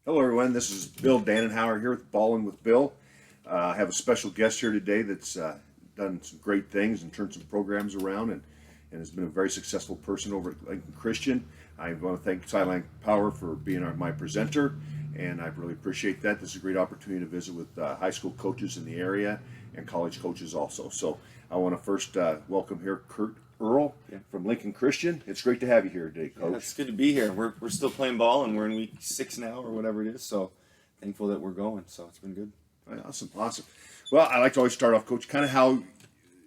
Hello, everyone. This is Bill Dannenhauer here with Ballin with Bill. I have a special guest here today that's done some great things and turned some programs around and has been a very successful person over at Lincoln Christian. I want to thank Sideline Power for being my presenter, and I really appreciate that. This is a great opportunity to visit with high school coaches in the area and college coaches also. So I want to first welcome here Kurt Earl from Lincoln Christian. It's great to have you here today, Coach. Yeah, it's good to be here. We're still playing ball, and we're in week 6 now, or whatever it is. So thankful that we're going. So it's been good. Awesome. Well, I like to always start off, Coach. Kind of how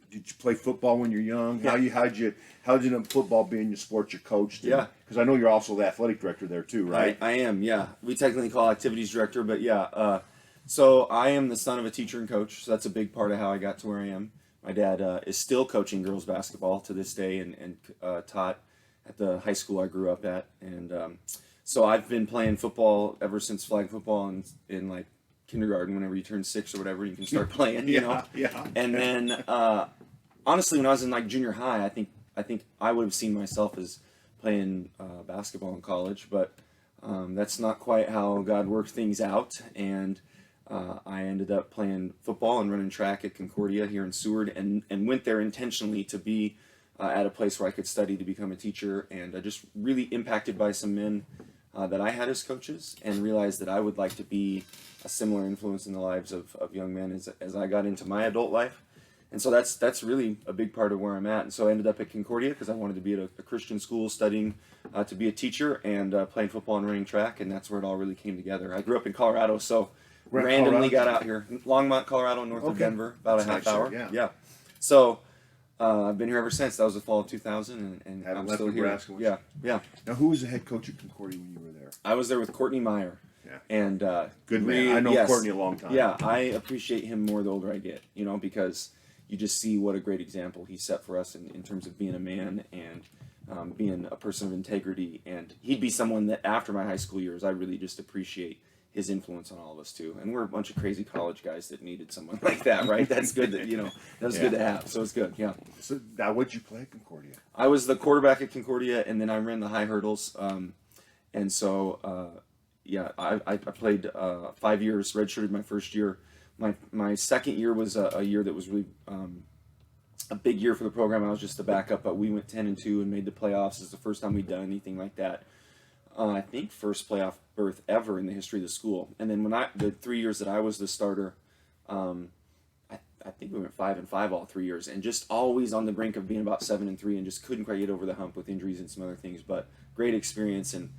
did you play football when you're young? How did you end up football being your sport you coached? Yeah, because I know you're also the athletic director there too, right? I am. Yeah, we technically call activities director, but yeah. So I am the son of a teacher and coach. So that's a big part of how I got to where I am. My dad is still coaching girls basketball to this day and taught at the high school I grew up at. And so I've been playing football ever since flag football in like kindergarten. Whenever you turn 6 or whatever, you can start playing, you know? Yeah. And then honestly, when I was in like junior high, I think I would have seen myself as playing basketball in college, but that's not quite how God worked things out. And I ended up playing football and running track at Concordia here in Seward, and went there intentionally to be at a place where I could study to become a teacher, and just really impacted by some men that I had as coaches, and realized that I would like to be a similar influence in the lives of young men as I got into my adult life. And so that's really a big part of where I'm at. And so I ended up at Concordia because I wanted to be at a Christian school studying to be a teacher and playing football and running track, and that's where it all really came together. I grew up in Colorado, so randomly got out here. Longmont, Colorado, north of Denver, about a half hour. Yeah. So I've been here ever since. That was the fall of 2000, and I'm still here. Yeah. Now, who was the head coach at Concordia when you were there? I was there with Courtney Meyer. Yeah. And good man. I know Courtney a long time. Yeah, I appreciate him more the older I get, because you just see what a great example he set for us in terms of being a man and being a person of integrity. And he'd be someone that after my high school years, I really just appreciate his influence on all of us too. And we're a bunch of crazy college guys that needed someone like that, right? That's good that, that was good to have. So it's good, yeah. So now what'd you play at Concordia? I was the quarterback at Concordia, and then I ran the high hurdles. And so, I played 5 years, redshirted my first year. My second year was a year that was really a big year for the program. I was just the backup, but we went 10-2 and made the playoffs. It's the first time we'd done anything like that. I think first playoff berth ever in the history of the school. And then the 3 years that I was the starter, I think we went 5-5 all 3 years, and just always on the brink of being about 7-3, and just couldn't quite get over the hump with injuries and some other things. But great experience, and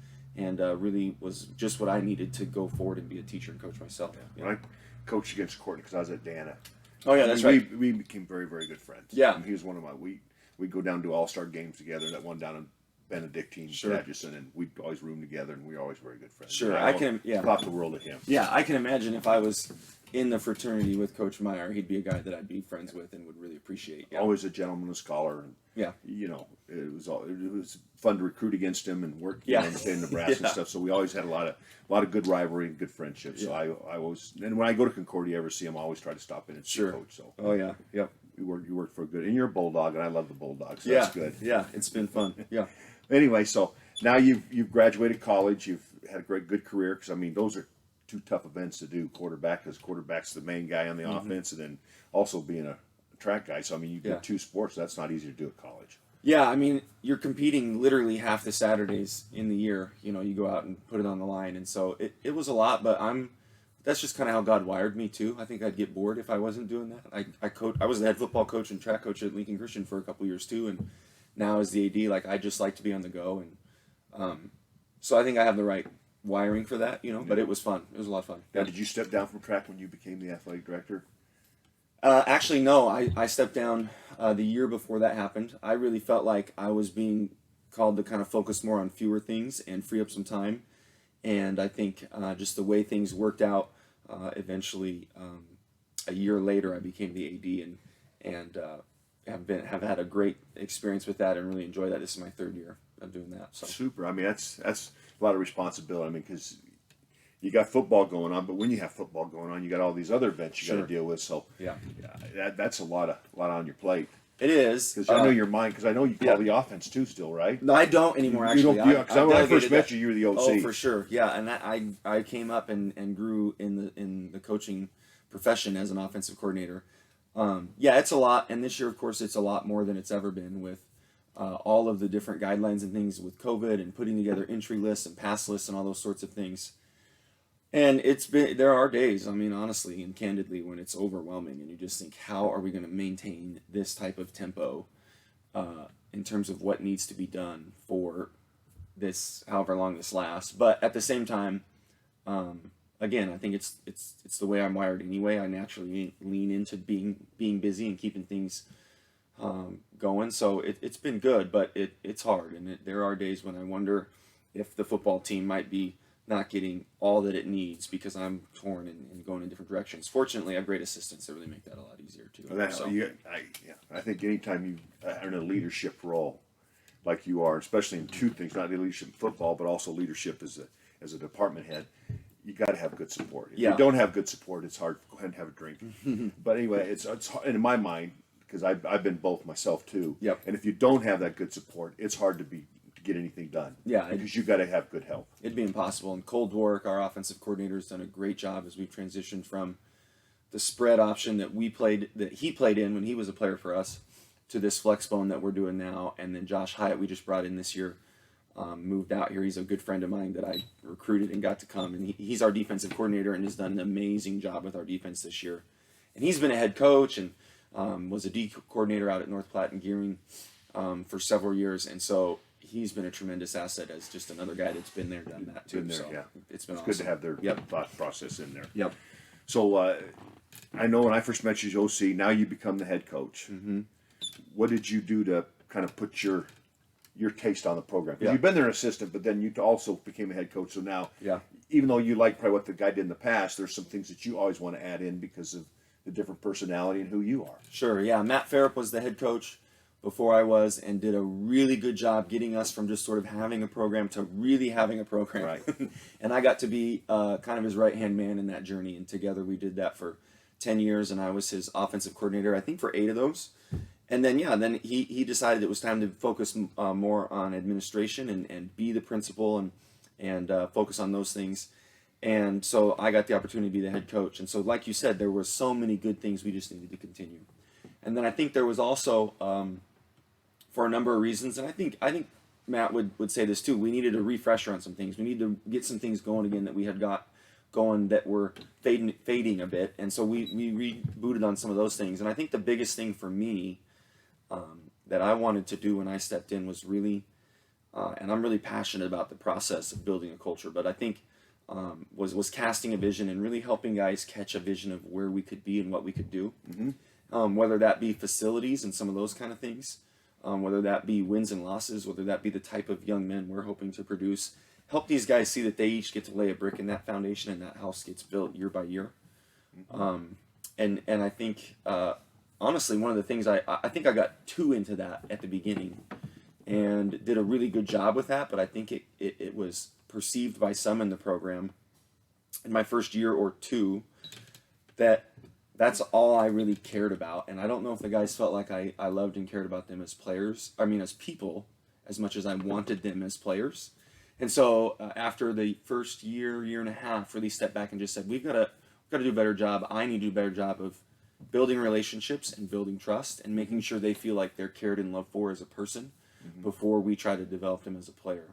really was just what I needed to go forward and be a teacher and coach myself. Yeah. I coached against Courtney because I was at Dana. Oh yeah, that's right. We became very, very good friends. Yeah, he was one of my. We'd go down to all-star games together. That one down in Benedictine, Atchison, and we'd always room together, and we were always very good friends. Sure, I can. Yeah, taught the world of him. Yeah, I can imagine if I was in the fraternity with Coach Meyer, he'd be a guy that I'd be friends with and would really appreciate. Yeah. Always a gentleman, a scholar. And, it was fun to recruit against him and work in Nebraska and stuff. So we always had a lot of good rivalry and good friendship. So I always, and when I go to Concordia, ever see him, I always try to stop in and see Coach. So you worked for a good, and you're a Bulldog, and I love the Bulldogs. So that's good. Yeah, it's been fun. Yeah. Anyway, so now you've graduated college. You've had a good career, because those are two tough events to do. Quarterback, because quarterback's the main guy on the offense, and then also being a track guy. So you do two sports. That's not easy to do at college. Yeah, you're competing literally half the Saturdays in the year. You go out and put it on the line, and so it was a lot. But that's just kind of how God wired me too. I think I'd get bored if I wasn't doing that. I was the head football coach and track coach at Lincoln Christian for a couple years too, and now as the AD, I just like to be on the go, and so I think I have the right wiring for that, but it was fun. It was a lot of fun. Now, did you step down from track when you became the athletic director? Actually, no. I stepped down the year before that happened. I really felt like I was being called to kind of focus more on fewer things and free up some time. And I think just the way things worked out, eventually, a year later, I became the AD and have had a great experience with that and really enjoy that. This is my 3rd year of doing that. So. Super. That's a lot of responsibility. Because you got football going on, but when you have football going on, you got all these other events you got to deal with. So that's a lot on your plate. It is. Because I know your mind. Because I know you call the offense too, still, right? No, I don't anymore. Actually, Because when I first met you, you were the OC. Oh, for sure. Yeah, and I came up and grew in the coaching profession as an offensive coordinator. Yeah, it's a lot, and this year, of course, it's a lot more than it's ever been with all of the different guidelines and things with COVID and putting together entry lists and pass lists and all those sorts of things. And there are days, I mean, honestly and candidly, when it's overwhelming and you just think, how are we going to maintain this type of tempo in terms of what needs to be done for this, however long this lasts. But at the same time, again, I think it's the way I'm wired anyway. I naturally lean into being busy and keeping things going. So it's been good, but it's hard. And there are days when I wonder if the football team might be not getting all that it needs because I'm torn and going in different directions. Fortunately, I have great assistants that really make that a lot easier too. I think anytime you are in a leadership role like you are, especially in two things, not only leadership in football, but also leadership as a department head, you got to have good support. If you don't have good support, it's hard to go ahead and have a drink. But anyway, it's in my mind, because I've been both myself too. Yep. And if you don't have that good support, it's hard to get anything done. Yeah. Because you got to have good help. It'd be impossible. And Cole Dwork, our offensive coordinator, has done a great job as we've transitioned from the spread option that he played in when he was a player for us to this flex bone that we're doing now. And then Josh Hyatt, we just brought in this year, moved out here. He's a good friend of mine that I recruited and got to come. And he's our defensive coordinator and has done an amazing job with our defense this year. And he's been a head coach and was a D coordinator out at North Platte and Gearing for several years. And so he's been a tremendous asset as just another guy that's been there, done that too. It's been awesome. Good to have their thought process in there. Yep. So I know when I first met you as OC, now you become the head coach. Mm-hmm. What did you do to kind of put your taste on the program? Because you've been their assistant, but then you also became a head coach. So now, even though you like probably what the guy did in the past, there's some things that you always want to add in because of the different personality and who you are. Sure, yeah. Matt Farrap was the head coach before I was and did a really good job getting us from just sort of having a program to really having a program. Right. And I got to be kind of his right-hand man in that journey. And together we did that for 10 years, and I was his offensive coordinator, I think, for 8 of those. And then, then he decided it was time to focus more on administration and be the principal and focus on those things. And so I got the opportunity to be the head coach. And so, like you said, there were so many good things we just needed to continue. And then I think there was also, for a number of reasons, and I think Matt would say this too, we needed a refresher on some things. We need to get some things going again that we had got going that were fading a bit. And so we rebooted on some of those things. And I think the biggest thing for me that I wanted to do when I stepped in was really, and I'm really passionate about the process of building a culture, but I think was casting a vision and really helping guys catch a vision of where we could be and what we could do. Mm-hmm. Whether that be facilities and some of those kind of things, whether that be wins and losses, whether that be the type of young men we're hoping to produce, help these guys see that they each get to lay a brick in that foundation and that house gets built year by year. Mm-hmm. And I think, honestly, one of the things I think I got too into that at the beginning and did a really good job with that, but I think it was perceived by some in the program in my first year or two that's all I really cared about. And I don't know if the guys felt like I loved and cared about them as players, as people, as much as I wanted them as players. And so after the first year and a half, really stepped back and just said, we've got to do a better job. I need to do a better job of building relationships and building trust and making sure they feel like they're cared and loved for as a person before we try to develop them as a player.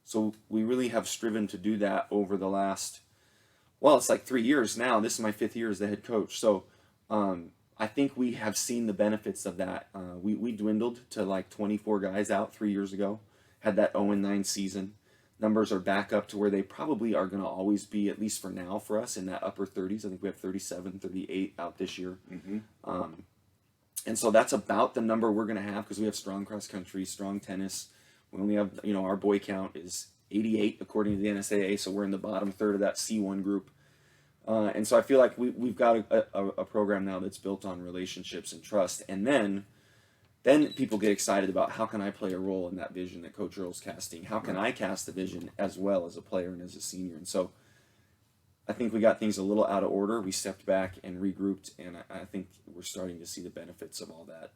So we really have striven to do that over the last, it's like 3 years now. This is my 5th year as the head coach. So I think we have seen the benefits of that. We dwindled to like 24 guys out 3 years ago, had that 0-9 season. Numbers are back up to where they probably are going to always be, at least for now, for us in that upper 30s. I think we have 37, 38 out this year. Mm-hmm. And so that's about the number we're going to have because we have strong cross country, strong tennis. We only have, our boy count is 88 according to the NSAA, so we're in the bottom third of that C1 group. And so I feel like we've got a program now that's built on relationships and trust. And then people get excited about how can I play a role in that vision that Coach Earl's casting? How can I cast the vision as well as a player and as a senior? And so I think we got things a little out of order. We stepped back and regrouped, and I think we're starting to see the benefits of all that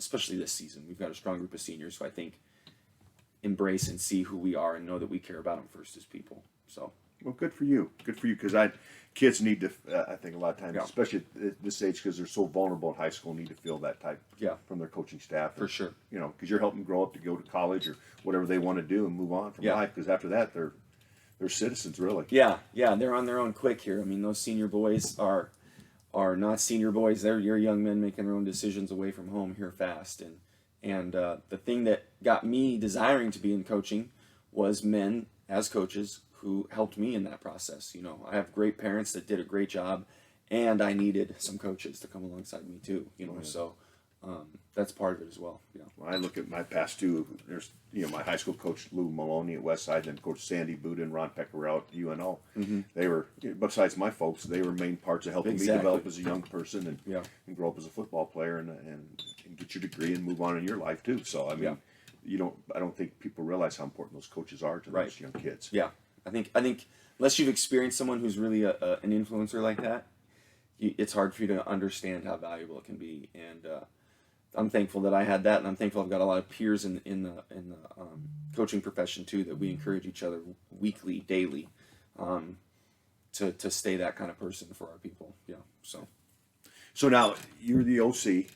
especially this season, we've got a strong group of seniors who I think embrace and see who we are and know that we care about them first as people. So. Well, good for you. Good for you, because kids need to. I think a lot of times, especially at this age, because they're so vulnerable in high school, need to feel that type from their coaching staff. For sure. You know, because you're helping them grow up to go to college or whatever they want to do and move on from life. Because after that, they're citizens, really. Yeah, they're on their own quick here. I mean, those senior boys are not senior boys. They're your young men making their own decisions away from home here fast. And the thing that got me desiring to be in coaching was men as coaches who helped me in that process. You know, I have great parents that did a great job, and I needed some coaches to come alongside me too. You know, so that's part of it as well. Yeah. When I look at my past two, there's my high school coach Lou Maloney at Westside, and Coach Sandy Buda and Ron Peccarell at UNO. Mm-hmm. They were, besides my folks, they were main parts of helping me develop as a young person and grow up as a football player and get your degree and move on in your life too. So I mean, I don't think people realize how important those coaches are to those young kids. Yeah. I think unless you've experienced someone who's really an influencer like that, it's hard for you to understand how valuable it can be. And I'm thankful that I had that, and I'm thankful I've got a lot of peers in the coaching profession too, that we encourage each other weekly, daily, to stay that kind of person for our people. Yeah. So now you're the OC.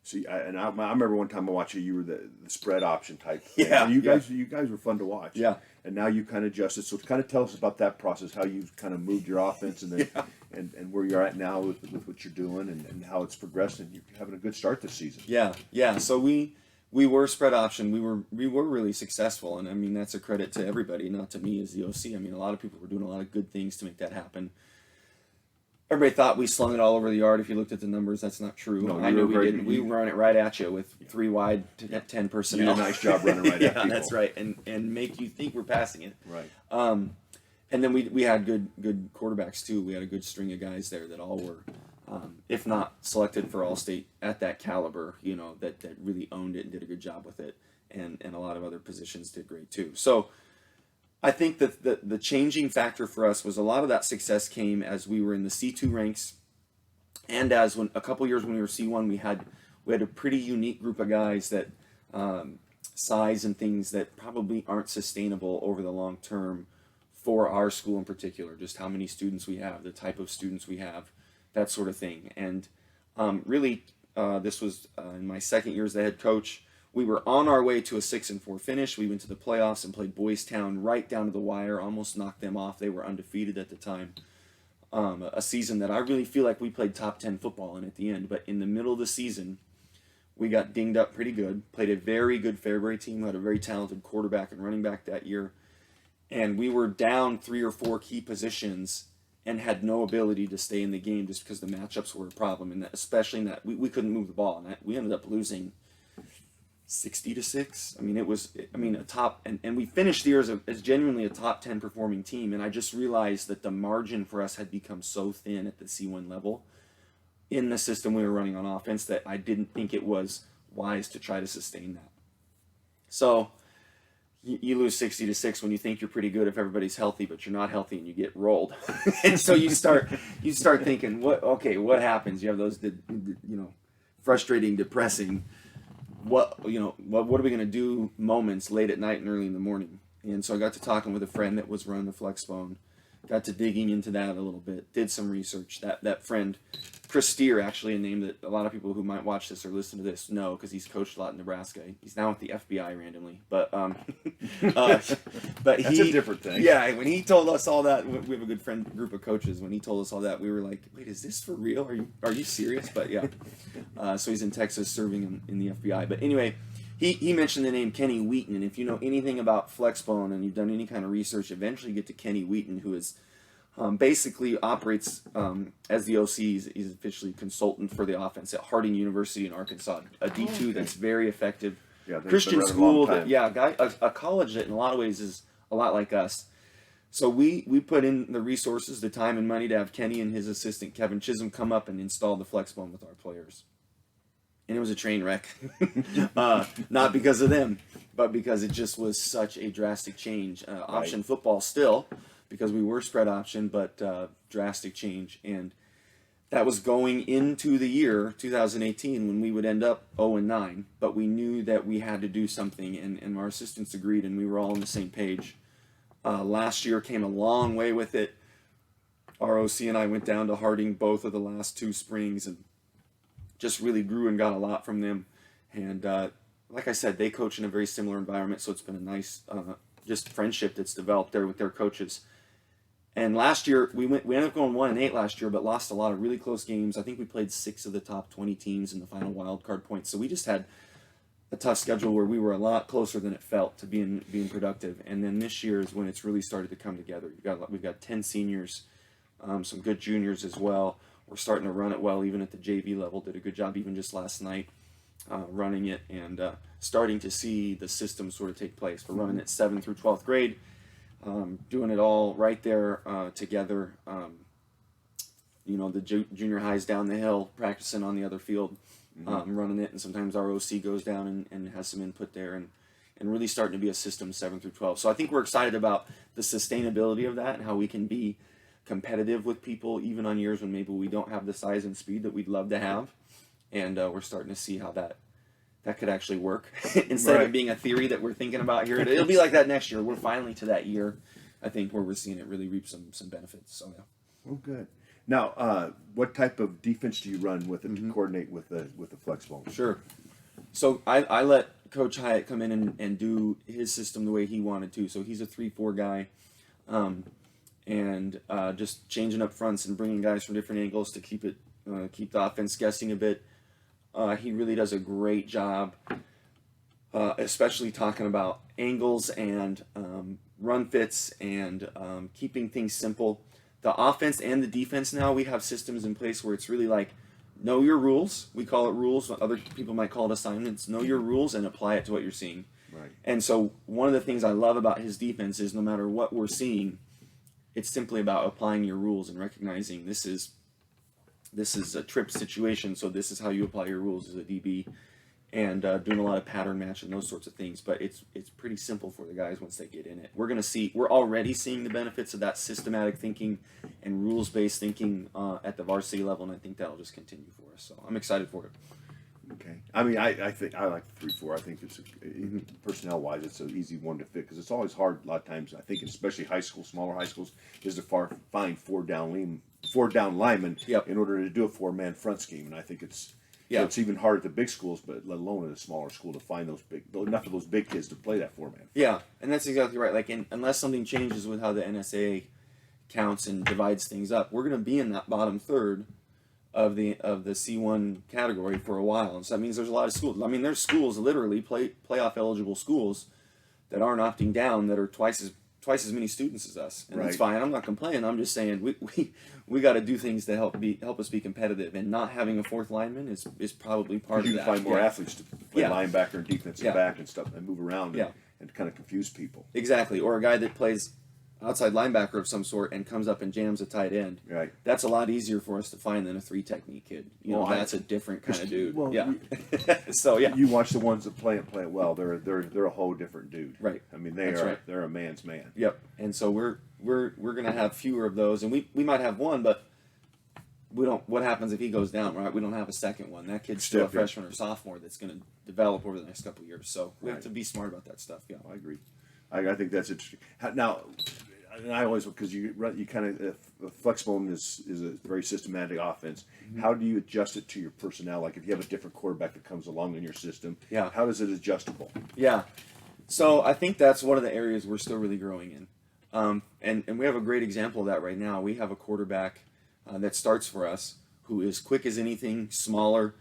See, I remember one time I watched you. You were the spread option type. Yeah. And you guys were fun to watch. Yeah. And now you kind of adjusted. So kind of tell us about that process, how you kind of moved your offense, and then and where you're at now with what you're doing, and how it's progressed, and you're having a good start this season. Yeah. So we were spread option. We were really successful, and I mean that's a credit to everybody, not to me as the OC. I mean a lot of people were doing a lot of good things to make that happen. Everybody thought we slung it all over the yard. If you looked at the numbers, that's not true. No, I knew we didn't. We run it right at you with 3 wide to 10 personnel. You did a nice job running right at people. That's right, and make you think we're passing it. Right. And then we had good quarterbacks too. We had a good string of guys there that all were, if not selected for All-State at that caliber, that really owned it and did a good job with it. And a lot of other positions did great too. So I think that the changing factor for us was a lot of that success came as we were in the C2 ranks, and as when a couple years when we were C1, we had a pretty unique group of guys that size and things that probably aren't sustainable over the long term for our school in particular. Just how many students we have, the type of students we have, that sort of thing. And really, this was in my second year as the head coach. We were on our way to a 6-4 finish. We went to the playoffs and played Boys Town right down to the wire, almost knocked them off. They were undefeated at the time. A season that I really feel like we played top 10 football in at the end. But in the middle of the season, we got dinged up pretty good. Played a very good Fairbury team, had a very talented quarterback and running back that year. And we were down 3 or 4 key positions and had no ability to stay in the game just because the matchups were a problem. And especially in that we couldn't move the ball. And we ended up losing 60-6. I mean, it was a top, and we finished the year as genuinely a top 10 performing team. And I just realized that the margin for us had become so thin at the C1 level in the system we were running on offense that I didn't think it was wise to try to sustain that. So you lose 60-6 when you think you're pretty good if everybody's healthy, but you're not healthy and you get rolled. And so you start thinking, what happens? You have those, frustrating, depressing, what are we going to do moments late at night and early in the morning. And so I got to talking with a friend that was running the Flexbone, got to digging into that a little bit, did some research. That friend, Chris Steer, actually a name that a lot of people who might watch this or listen to this know because he's coached a lot in Nebraska. He's now with the FBI randomly, but that's a different thing. Yeah, when he told us all that, we have a good group of coaches. When he told us all that, we were like, "Wait, is this for real? Are you serious?" But yeah, so he's in Texas serving in the FBI. But anyway, he mentioned the name Kenny Wheaton, and if you know anything about Flexbone and you've done any kind of research, eventually you get to Kenny Wheaton, who is basically operates as the OC. He's officially consultant for the offense at Harding University in Arkansas, a D2 that's very effective. Yeah, Christian school, a college that in a lot of ways is a lot like us. So we put in the resources, the time and money to have Kenny and his assistant Kevin Chisholm come up and install the Flexbone with our players. And it was a train wreck, not because of them, but because it just was such a drastic change. Option football still, because we were spread option, but drastic change. And that was going into the year 2018 when we would end up 0-9, but we knew that we had to do something, and our assistants agreed, and we were all on the same page. Last year came a long way with it. ROC and I went down to Harding both of the last 2 springs and just really grew and got a lot from them. And like I said, they coach in a very similar environment, so it's been a nice just friendship that's developed there with their coaches. And last year, we ended up going 1-8 last year, but lost a lot of really close games. I think we played 6 of the top 20 teams in the final wild card points. So we just had a tough schedule where we were a lot closer than it felt to being productive. And then this year is when it's really started to come together. We've got 10 seniors, some good juniors as well. We're starting to run it well, even at the JV level. Did a good job even just last night running it, and starting to see the system sort of take place. We're running it 7th through 12th grade. Doing it all right there together. The junior high's down the hill, practicing on the other field, running it, and sometimes our OC goes down and has some input there, and really starting to be a system 7 through 12. So I think we're excited about the sustainability of that and how we can be competitive with people even on years when maybe we don't have the size and speed that we'd love to have, and we're starting to see how that could actually work instead of it being a theory that we're thinking about here. It'll be like that next year. We're finally to that year, I think, where we're seeing it really reap some benefits. So yeah. Oh, good. Now, what type of defense do you run with it to coordinate with the flex ball? Sure. So I let Coach Hyatt come in and do his system the way he wanted to. So he's a 3-4 guy, and just changing up fronts and bringing guys from different angles to keep the offense guessing a bit. He really does a great job, especially talking about angles and run fits and keeping things simple. The offense and the defense now, we have systems in place where it's really like, know your rules. We call it rules. Other people might call it assignments. Know your rules and apply it to what you're seeing. Right. And so one of the things I love about his defense is no matter what we're seeing, it's simply about applying your rules and recognizing this is a trip situation, so this is how you apply your rules as a DB, and doing a lot of pattern match and those sorts of things. But it's pretty simple for the guys once they get in it. We're already seeing the benefits of that systematic thinking and rules-based thinking at the varsity level, and I think that'll just continue for us. So I'm excited for it. Okay. I mean, I think I like the 3-4. I think it's personnel-wise, it's an easy one to fit because it's always hard a lot of times. I think, especially high school, smaller high schools, is to find four down linemen in order to do a 4-man front scheme, and I think it's even harder at the big schools, but let alone at a smaller school to find enough of those big kids to play that 4-man. Yeah, and that's exactly right. Like, unless something changes with how the NSA counts and divides things up, we're going to be in that bottom third of the C1 category for a while, and so that means there's a lot of schools. I mean, there's schools, literally playoff eligible schools, that aren't opting down, that are twice as many students as us, and that's fine. I'm not complaining. I'm just saying we got to do things to help us be competitive, and not having a 4th lineman is probably part of that. You can find more athletes to play linebacker and defensive back and stuff, and move around and kind of confuse people. Exactly, or a guy that plays outside linebacker of some sort and comes up and jams a tight end. Right. That's a lot easier for us to find than a 3 technique kid. That's a different kind of dude. Well, So yeah. You watch the ones that play it well. They're a whole different dude. Right. I mean, they're a man's man. Yep. And so we're gonna have fewer of those, and we might have one, but we don't. What happens if he goes down? Right. We don't have a second one. That kid's still a freshman or sophomore that's gonna develop over the next couple of years. So we have to be smart about that stuff. Yeah. I agree. I think that's interesting. Now, and I always, because you kind of Flexbone is a very systematic offense. Mm-hmm. How do you adjust it to your personnel? Like if you have a different quarterback that comes along in your system, how is it adjustable? Yeah, so I think that's one of the areas we're still really growing in, and we have a great example of that right now. We have a quarterback that starts for us who is quick as anything, smaller,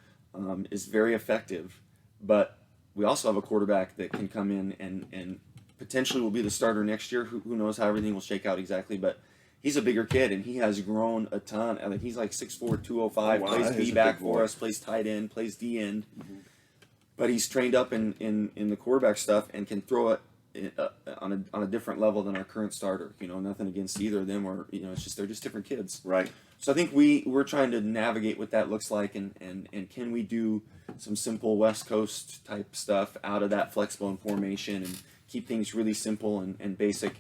is very effective, but we also have a quarterback that can come in and potentially will be the starter next year. Who knows how everything will shake out exactly, but he's a bigger kid, and he has grown a ton. I mean, he's like 6'4", 205, plays B-back for us, plays tight end, plays D-end. Mm-hmm. But he's trained up in the quarterback stuff and can throw it on a different level than our current starter. Nothing against either of them, or it's just they're just different kids. Right. So I think we're trying to navigate what that looks like, and can we do some simple West Coast type stuff out of that Flexbone formation and keep things really simple and basic.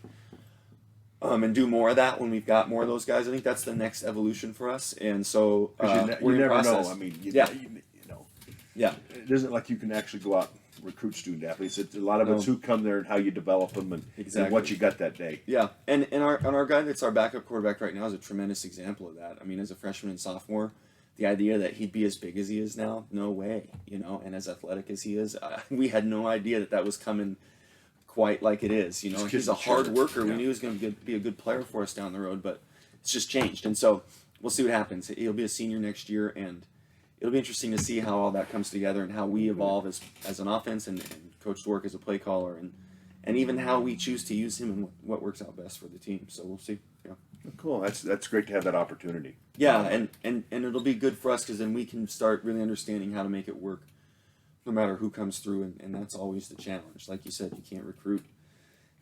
and do more of that when we've got more of those guys. I think that's the next evolution for us. And so You in never process. know. I mean, you know, Yeah. it isn't like you can actually go out and recruit student athletes. It's a lot of it's who come there and how you develop them and what you got that day. Yeah, and our guy that's our backup quarterback right now is a tremendous example of that. I mean, as a freshman and sophomore, the idea that he'd be as big as he is now, no way, and as athletic as he is, we had no idea that was coming quite like it is. He's a hard worker. We knew he was going to be a good player for us down the road, but it's just changed. And so we'll see what happens. He'll be a senior next year, and it'll be interesting to see how all that comes together and how we evolve as an offense and Coach Dwork as a play caller and even how we choose to use him and what works out best for the team. So we'll see. Yeah. Cool. That's great to have that opportunity. Yeah, and it'll be good for us because then we can start really understanding how to make it work no matter who comes through, and that's always the challenge. Like you said, you can't recruit.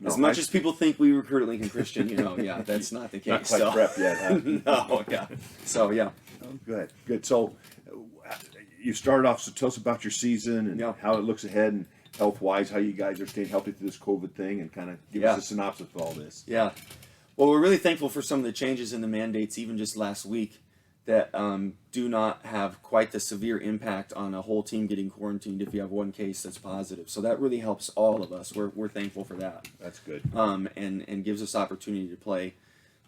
As much as people think we recruit at Lincoln Christian, yeah, that's not the case. Not quite prep yet, huh? No, yeah. So, yeah. Oh, good. So you started off, so tell us about your season and how it looks ahead and health-wise, how you guys are staying healthy through this COVID thing, and kind of give us a synopsis of all this. Yeah. Well, we're really thankful for some of the changes in the mandates, even just last week, that do not have quite the severe impact on a whole team getting quarantined if you have one case that's positive. So that really helps all of us. We're thankful for that. That's good. And gives us opportunity to play.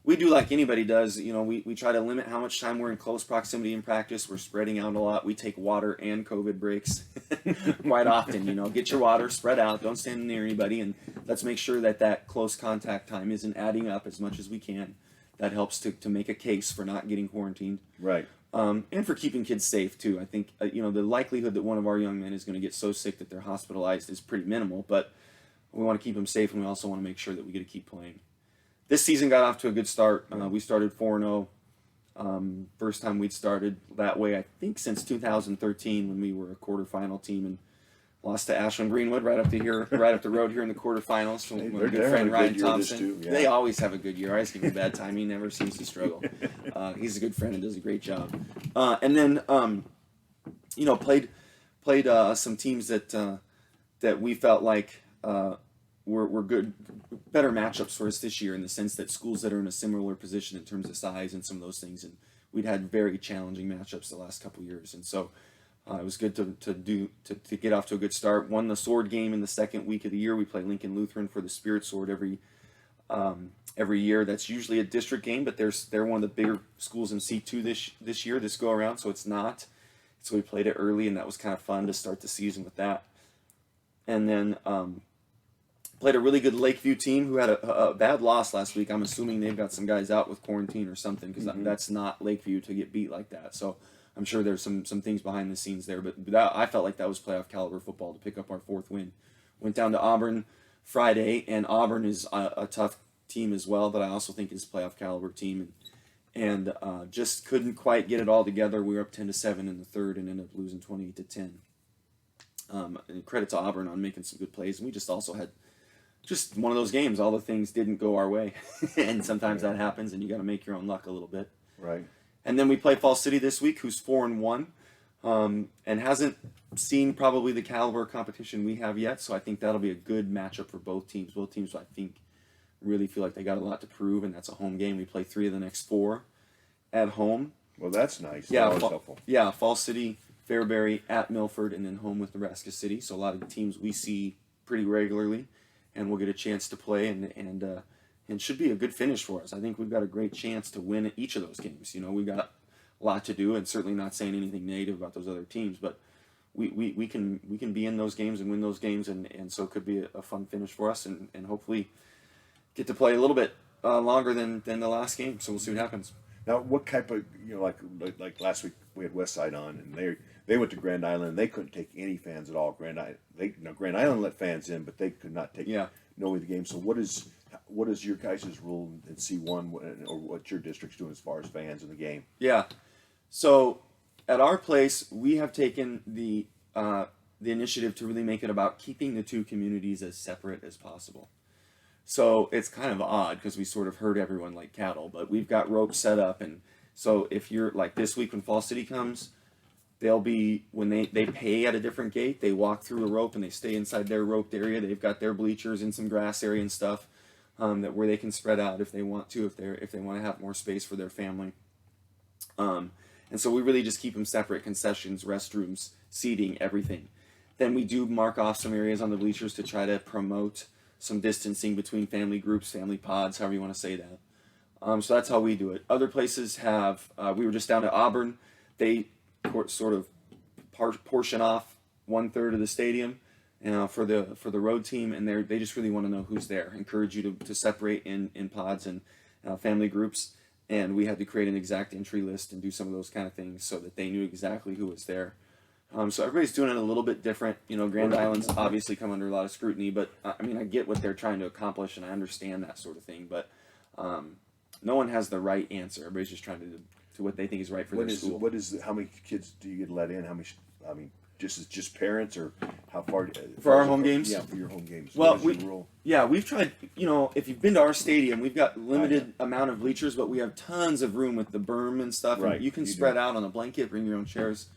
We do like anybody does. We try to limit how much time we're in close proximity in practice. We're spreading out a lot. We take water and COVID breaks quite often. Get your water, spread out, don't stand near anybody, and let's make sure that close contact time isn't adding up as much as we can. That helps to make a case for not getting quarantined. Right. And for keeping kids safe, too. I think, the likelihood that one of our young men is going to get so sick that they're hospitalized is pretty minimal, but we want to keep them safe, and we also want to make sure that we get to keep playing. This season got off to a good start. We started 4-0. First time we'd started that way, I think, since 2013 when we were a quarterfinal team and lost to Ashland Greenwood right up the road here in the quarterfinals. Hey, my good friend Ryan Thompson. Too, yeah. They always have a good year. I always give him a bad time. He never seems to struggle. He's a good friend and does a great job. And then played some teams that we felt like were good, better matchups for us this year in the sense that schools that are in a similar position in terms of size and some of those things, and we'd had very challenging matchups the last couple of years, and so it was good to get off to a good start. Won the sword game in the second week of the year. We play Lincoln Lutheran for the Spirit Sword every year. That's usually a district game, but they're one of the bigger schools in C2 this year, this go around, so it's not. So we played it early, and that was kind of fun to start the season with that. And then played a really good Lakeview team who had a bad loss last week. I'm assuming they've got some guys out with quarantine or something, because that's not Lakeview to get beat like that. So I'm sure there's some things behind the scenes there. But I felt like that was playoff caliber football to pick up our fourth win. Went down to Auburn Friday, and Auburn is a tough team as well that I also think is playoff caliber team. And just couldn't quite get it all together. We were up 10-7 in the third and ended up losing 28-10. And credit to Auburn on making some good plays. And we just also had just one of those games. All the things didn't go our way. And sometimes that happens, and you got to make your own luck a little bit. Right. And then we play Fall City this week, who's 4-1, and hasn't seen probably the caliber of competition we have yet. So I think that'll be a good matchup for both teams. Both teams, I think, really feel like they got a lot to prove, and that's a home game. We play 3 of the next 4 at home. Well, that's nice. Yeah, that was helpful. Yeah, Fall City, Fairbury, at Milford, and then home with Nebraska City. So a lot of teams we see pretty regularly, and we'll get a chance to play, and should be a good finish for us. I think we've got a great chance to win each of those games. We've got a lot to do, and certainly not saying anything negative about those other teams, but we can be in those games and win those games, and so it could be a fun finish for us, and hopefully get to play a little bit longer than the last game. So we'll see what happens. Now, what type of, like last week we had Westside on, and they went to Grand Island. They couldn't take any fans at all. Grand Island let fans in, but they could not take no of the game. So what is your guys' rule in C1, or what your district's doing as far as fans in the game? Yeah. So at our place, we have taken the initiative to really make it about keeping the two communities as separate as possible. So it's kind of odd because we sort of herd everyone like cattle, but we've got ropes set up. And so if you're like this week when Fall City comes, they'll be, when they pay at a different gate, they walk through a rope and they stay inside their roped area. They've got their bleachers and some grass area and stuff. that where they can spread out if they want to, if they want to have more space for their family. And so we really just keep them separate: concessions, restrooms, seating, everything. Then we do mark off some areas on the bleachers to try to promote some distancing between family groups, family pods, however you want to say that. So that's how we do it. Other places have, we were just down at Auburn. They sort of portion off 1/3 of the stadium for the road team, and they just really want to know who's there. Encourage you to separate in pods and family groups. And we had to create an exact entry list and do some of those kind of things so that they knew exactly who was there. So everybody's doing it a little bit different. Grand Island's obviously come under a lot of scrutiny, but I get what they're trying to accomplish, and I understand that sort of thing. But no one has the right answer. Everybody's just trying to do what they think is right for their school. How many kids do you get let in? How many? Just parents, or how far? For our home games? Yeah, for your home games. Well, we've tried. If you've been to our stadium, we've got limited amount of bleachers, but we have tons of room with the berm and stuff. Right, and you can spread out on a blanket, bring your own chairs.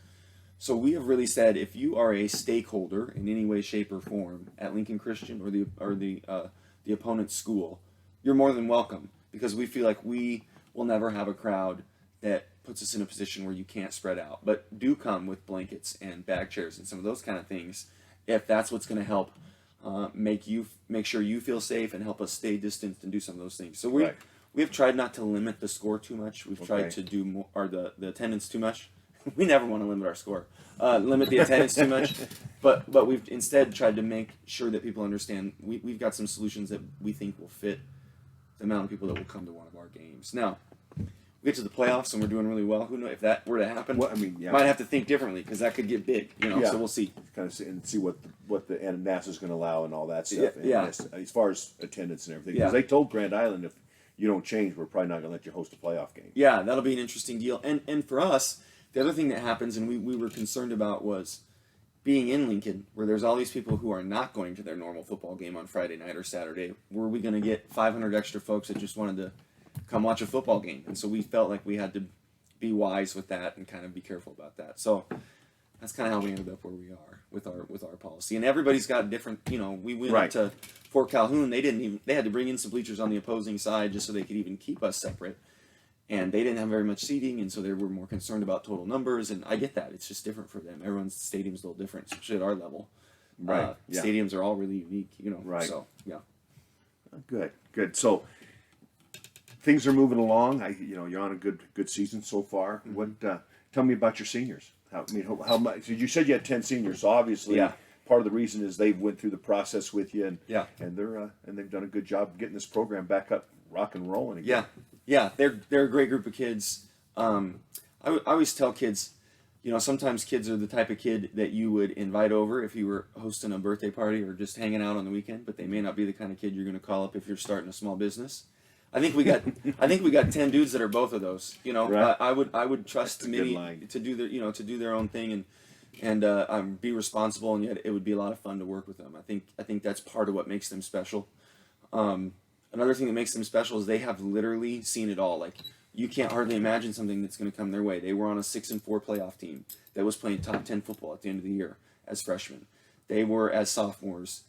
So we have really said, if you are a stakeholder in any way, shape, or form at Lincoln Christian or the opponent's school, you're more than welcome, because we feel like we will never have a crowd that puts us in a position where you can't spread out. But do come with blankets and bag chairs and some of those kind of things, if that's what's going to help make sure you feel safe and help us stay distanced and do some of those things. So we have tried not to limit the score too much. We've tried to do more, or the attendance too much. We never want to limit our score, limit the attendance too much, but we've instead tried to make sure that people understand we've got some solutions that we think will fit the amount of people that will come to one of our games. Now, we get to the playoffs and we're doing really well. Who knows if that were to happen? Well, might have to think differently, because that could get big. So we'll see. Kind of see what the NASA's going to allow and all that stuff. Yeah. As far as attendance and everything, because they told Grand Island, if you don't change, we're probably not going to let you host a playoff game. Yeah, that'll be an interesting deal. And for us, the other thing that happens, and we were concerned about, was being in Lincoln, where there's all these people who are not going to their normal football game on Friday night or Saturday. Were we going to get 500 extra folks that just wanted to come watch a football game? And so we felt like we had to be wise with that and kind of be careful about that. So that's kind of how we ended up where we are with our policy. And everybody's got different. We went up to Fort Calhoun. They had to bring in some bleachers on the opposing side just so they could even keep us separate. And they didn't have very much seating, and so they were more concerned about total numbers. And I get that; it's just different for them. Everyone's stadium's a little different, especially at our level. Right. Stadiums are all really unique, Right. So yeah. Good. So things are moving along. You're on a good season so far. Mm-hmm. What? Tell me about your seniors. How much? You said you had 10 seniors. So obviously, part of the reason is they went through the process with you, and they've done a good job getting this program back up, rock and rolling again. Yeah, they're a great group of kids. I always tell kids, sometimes kids are the type of kid that you would invite over if you were hosting a birthday party or just hanging out on the weekend, but they may not be the kind of kid you're going to call up if you're starting a small business. I think we got 10 dudes that are both of those. Right. I would trust many to do their own thing and be responsible, and yet it would be a lot of fun to work with them. I think that's part of what makes them special. Another thing that makes them special is they have literally seen it all. Like, you can't hardly imagine something that's going to come their way. They were on a 6-4 playoff team that was playing top 10 football at the end of the year as freshmen. They were, as sophomores,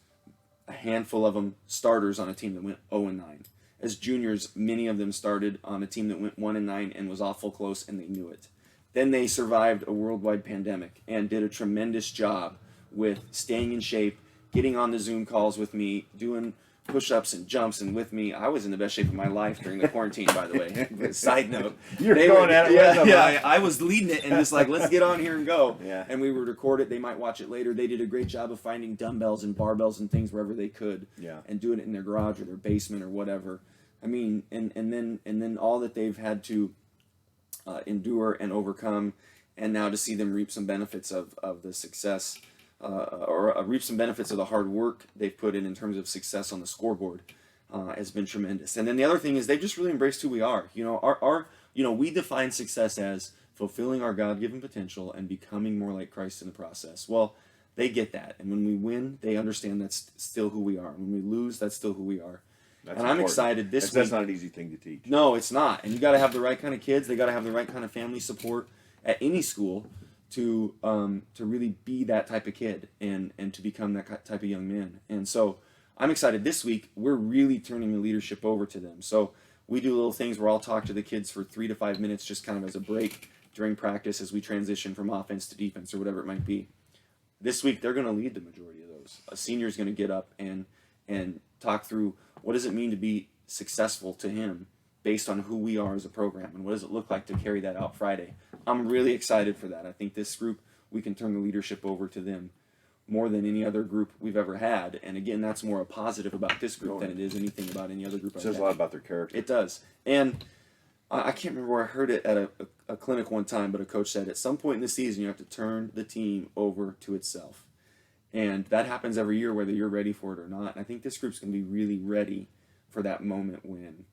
a handful of them starters on a team that went 0-9. As juniors, many of them started on a team that went 1-9 and was awful close, and they knew it. Then they survived a worldwide pandemic and did a tremendous job with staying in shape, getting on the Zoom calls with me, doing push-ups and jumps, and with me, I was in the best shape of my life during the quarantine, by the way. Side note. You're going at it. Yeah, I was leading it and just like, let's get on here and go. Yeah. And we would record it. They might watch it later. They did a great job of finding dumbbells and barbells and things wherever they could. Yeah. And doing it in their garage or their basement or whatever. And then all that they've had to endure and overcome, and now to see them reap some benefits of the success, or reap some benefits of the hard work they've put in terms of success on the scoreboard, has been tremendous. And then the other thing is they've just really embraced who we are. We define success as fulfilling our God-given potential and becoming more like Christ in the process. Well, they get that, and when we win, they understand that's still who we are. When we lose, that's still who we are. That's and I'm excited this week. That's not an easy thing to teach. No, it's not. And you got to have the right kind of kids. They got to have the right kind of family support at any school to really be that type of kid and to become that type of young man. And so I'm excited. This week, we're really turning the leadership over to them. So we do little things where I'll talk to the kids for 3 to 5 minutes, just kind of as a break during practice as we transition from offense to defense or whatever it might be. This week, they're going to lead the majority of those. A senior is going to get up and talk through what does it mean to be successful to him based on who we are as a program, and what does it look like to carry that out Friday. I'm really excited for that. I think this group, we can turn the leadership over to them more than any other group we've ever had. And again, that's more a positive about this group than it is anything about any other group. It says a lot about their character. It does. And I can't remember where I heard it at a clinic one time, but a coach said at some point in the season you have to turn the team over to itself. And that happens every year whether you're ready for it or not. And I think this group's going to be really ready for that moment when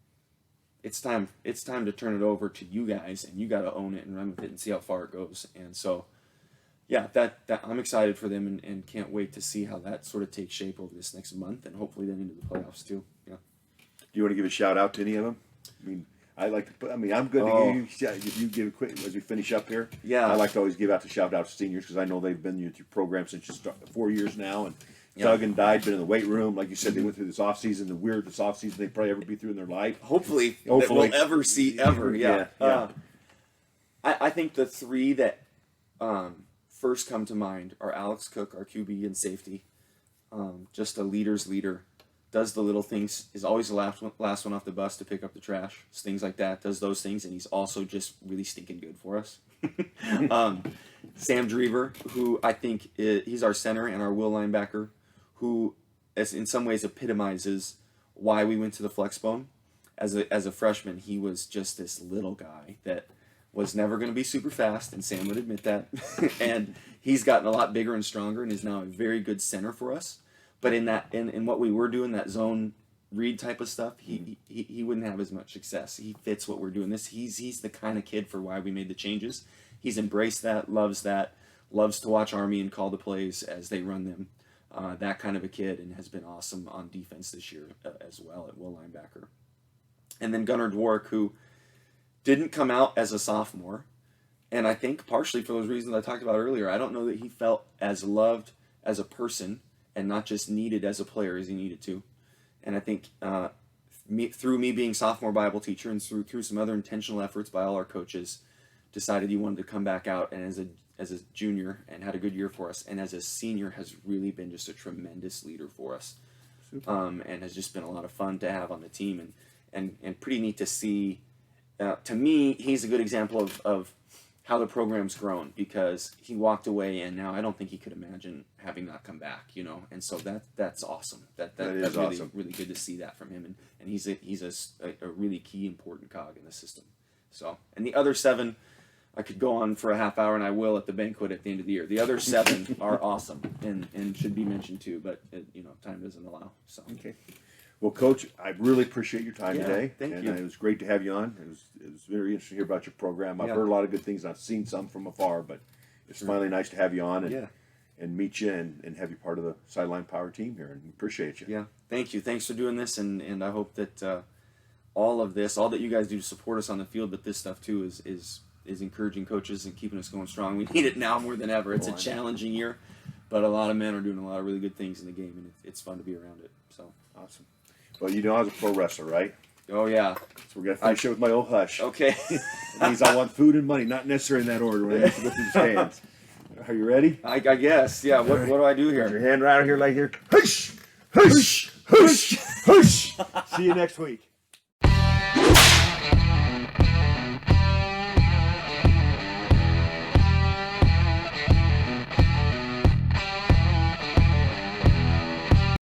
it's time to turn it over to you guys, and you got to own it and run with it and see how far it goes. And so yeah, that I'm excited for them and can't wait to see how that sort of takes shape over this next month and hopefully then into the playoffs too. Yeah. Do you want to give a shout out to any of them? I mean, I like to put. I mean, I'm good to give you. If you give a quick as we finish up here. Yeah. I like to always give out the shout out to seniors because I know they've been through your program since you started 4 years now, and Doug and Di been in the weight room, like you said. They went through this off season, the weirdest off season they probably ever be through in their life. Hopefully. That we'll ever see ever. Yeah. I think the three that first come to mind are Alex Cook, our QB and safety. Just a leader's leader. Does the little things, is always the last one off the bus to pick up the trash, things like that, does those things, and he's also just really stinking good for us. Sam Dreever, who I think he's our center and our will linebacker, who in some ways epitomizes why we went to the flex bone. As a freshman, he was just this little guy that was never going to be super fast, and Sam would admit that. And he's gotten a lot bigger and stronger and is now a very good center for us. But in what we were doing, that zone read type of stuff, he wouldn't have as much success. He fits what we're doing. He's the kind of kid for why we made the changes. He's embraced that, loves to watch Army and call the plays as they run them. That kind of a kid, and has been awesome on defense this year as well at will linebacker. And then Gunnar Dwork, who didn't come out as a sophomore, and I think partially for those reasons I talked about earlier. I don't know that he felt as loved as a person and not just needed as a player as he needed to. And I think through me being sophomore Bible teacher and through some other intentional efforts by all our coaches, decided he wanted to come back out, and as a junior and had a good year for us, and as a senior has really been just a tremendous leader for us. And has just been a lot of fun to have on the team, and pretty neat to see. To me, he's a good example of how the program's grown, because he walked away and now I don't think he could imagine having not come back, and so that's awesome. That's really awesome. Really good to see that from him, and he's a really key important cog in the system. So, and the other 7, I could go on for a half hour, and I will at the banquet at the end of the year. The other 7 are awesome and should be mentioned too, but time doesn't allow. So okay. Well, Coach, I really appreciate your time today. Thank you. It was great to have you on. It was very interesting to hear about your program. I've heard a lot of good things, and I've seen some from afar, but it's finally nice to have you on and meet you and have you part of the Sideline Power team here, and appreciate you. Yeah, thank you. Thanks for doing this, and I hope that all that you guys do to support us on the field, but this stuff too is encouraging coaches and keeping us going strong. We need it now more than ever. It's a challenging year, but a lot of men are doing a lot of really good things in the game, and it's fun to be around it. So awesome. Well, I was a pro wrestler, right? Oh, yeah. So we're going to finish it with my old hush. Okay. It means I want food and money, not necessarily in that order when I have to go through the stands. Are you ready? I guess, yeah. What do I do here? Put your hand right out here like here. Hush! Hush! Hush! Hush! See you next week.